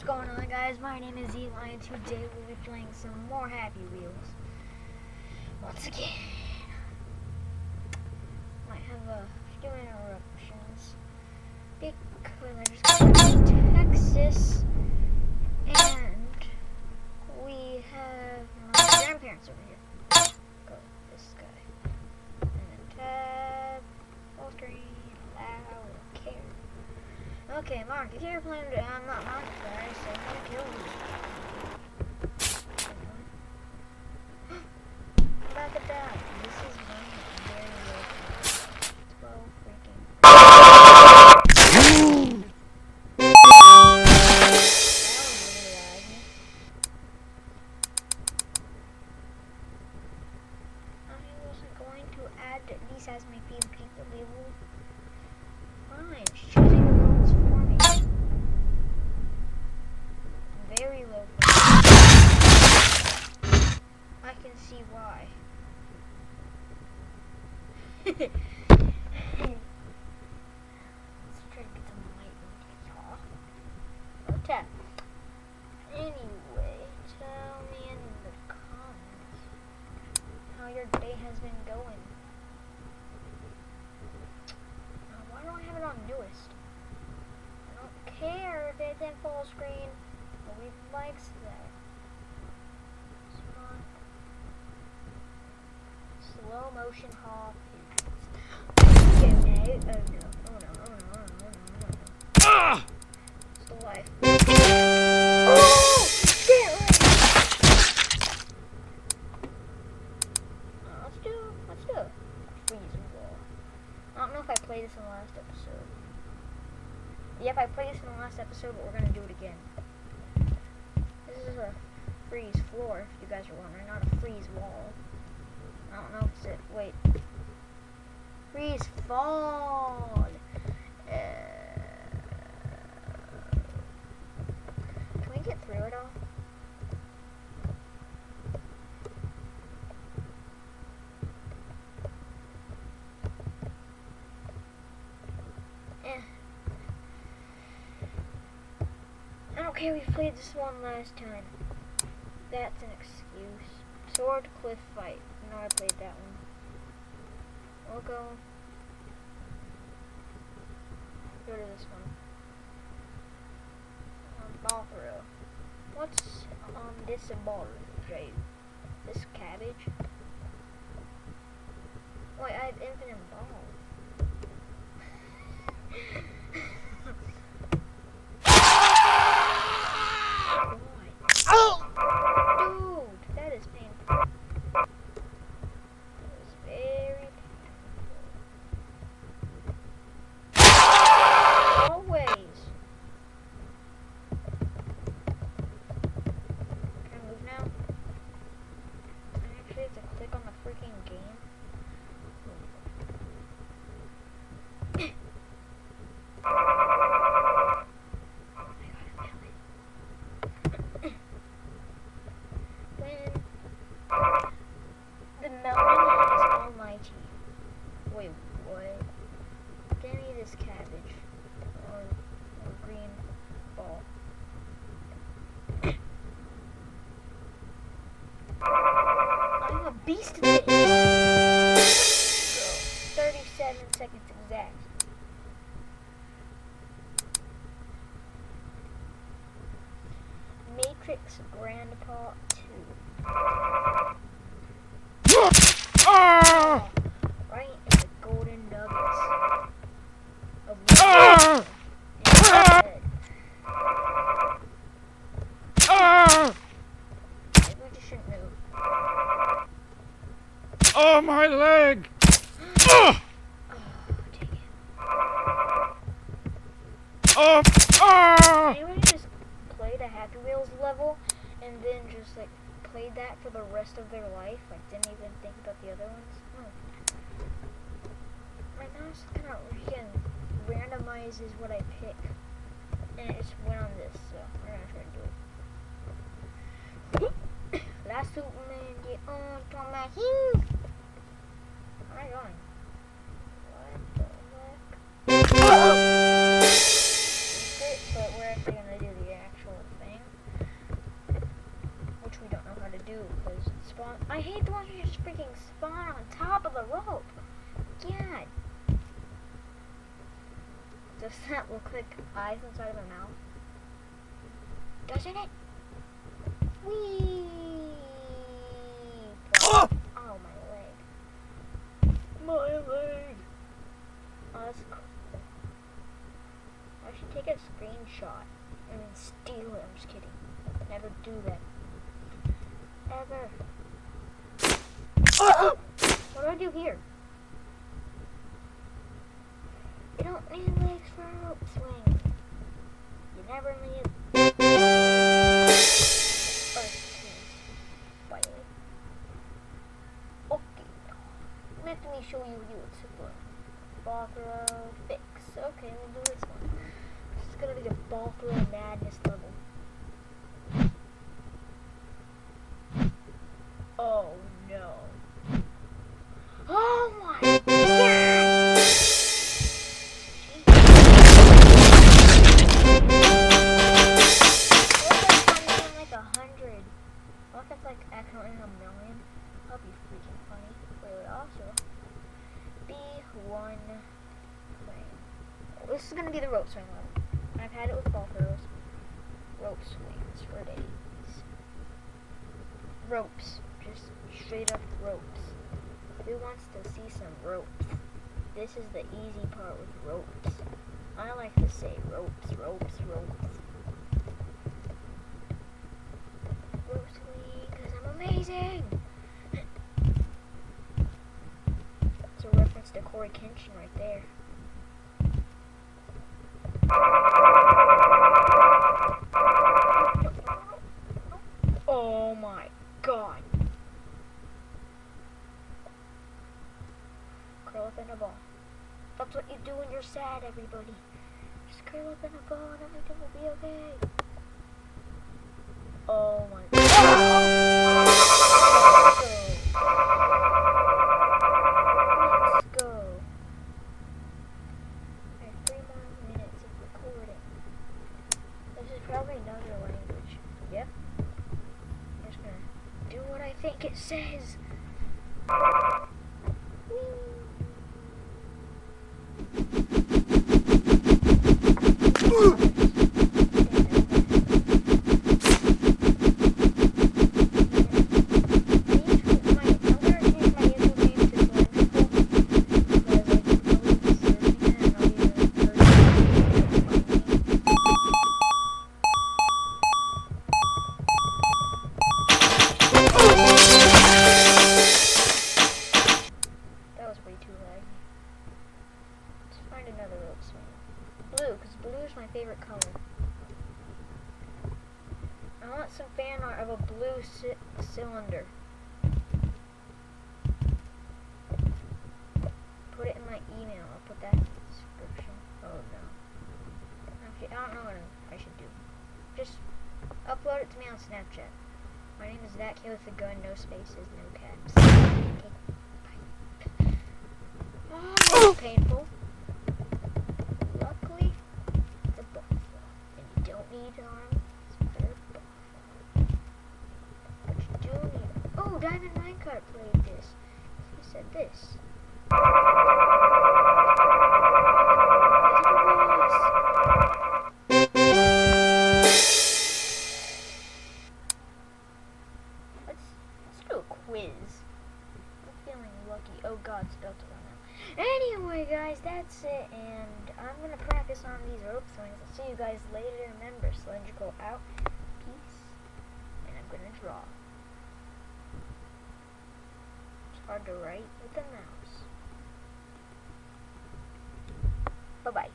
What's going on, guys? My name is Eli, and today we'll be playing some more Happy Wheels. Once again, might have a few interruptions because I just got back to Texas, and we have my grandparents over here. Go this guy, and then tab, full screen, allow, we don't care. Okay, Mark, if you're planning to, I'm not Mark, guys, so I'm gonna kill you. I'm back at that. This is very low. 12 freaking. That was really laggy. I wasn't going to add these as my favorite label. Fine, it's choosing the roles for me. Very low for me. I can see why. Let's try to get some light in here. Okay. Anyway, tell me in the comments how your day has been going. Why don't I have it on newest? I don't care if it's in full screen. Nobody likes that. Slow motion hop. Okay, no. Oh no. Oh no. Oh no. Oh no. Oh no. Oh no. It's the life. Oh! Shit! Let's do a freeze wall. I don't know if I played this in the last episode. Yep, I played this in the last episode, but we're gonna do it again. This is a freeze floor, if you guys are wondering, not a freeze wall. I don't know if it's it. Wait. Freeze fall. Can we get through it all? I don't care, we played this one last time. That's an excuse. Sword Cliff Fight. No, I played that one. We'll go to this one. Ball throw. What's on this ball right? This cabbage? Wait, I have infinite balls. Dude, that is painful. That is very painful. Always. Can I move now? I actually have to click on the freaking game. Wait, what? Give me this cabbage. Or green ball. I'm a beast today. 37 seconds exact. Matrix Grandpa 2. Right in the golden nuggets of head. Maybe we just shouldn't move. Oh, my leg! Oh, dang it. Anyone just play the Happy Wheels level and then just like played that for the rest of their life? Like didn't even think about the other ones? No. Right now it's kind of freaking randomizes what I pick. And it just went on this, so we're gonna try to do it. Last Superman, get on to my heel. Where am I going? What the heck? Secret, but we're actually gonna do the actual I hate the ones who just freaking spawn on top of the rope. God. Does that look like eyes inside of a mouth? Doesn't it? Whee! Oh! Oh, my leg. My leg! Oh, that's cool. I should take a screenshot and then steal it. I'm just kidding. Never do that. Ever. What do I do here? You don't need legs for a rope swing. You never need Okay. Let me show you YouTube. Ball throw fix. Okay, we'll do this one. This is gonna be the ball throw madness level. Oh no. Oh my god! Like 100. What if that's like accidentally a million? That'd be freaking funny. But it would also be one frame. This is gonna be the rope swing level. I've had it with ball throws. Rope swings for days. Ropes. Just straight up ropes. Who wants to see some ropes? This is the easy part with ropes. I like to say ropes, ropes, ropes. Rope swing, because I'm amazing! It's a reference to Corey Kenshin right there. Oh my god. Curl up in a ball. That's what you do when you're sad, everybody. Just curl up in a ball and everything will be okay. Oh my god. Let's go. I have 3 more minutes of recording. This is probably another language. Yep. I'm just gonna do what I think it says. Blue, because blue is my favorite color. I want some fan art of a blue cylinder. Put it in my email. I'll put that in the description. Oh no. Actually, I don't know what I should do. Just upload it to me on Snapchat. My name is That Kid with a Gun, no spaces, no caps. Okay. Oh, that's painful. Luckily, it's a ball throw, and you don't need arms for a ball throw. But you do need. Oh, Diamond Minecart played this. He said this. Let's do a quiz. I'm feeling lucky. Oh God, it's about to run out. Anyway, guys, that's it, and I'm gonna practice on these rope swings. I'll see you guys later. Remember, cylindrical out, peace, and I'm gonna draw. It's hard to write with the mouse. Bye-bye.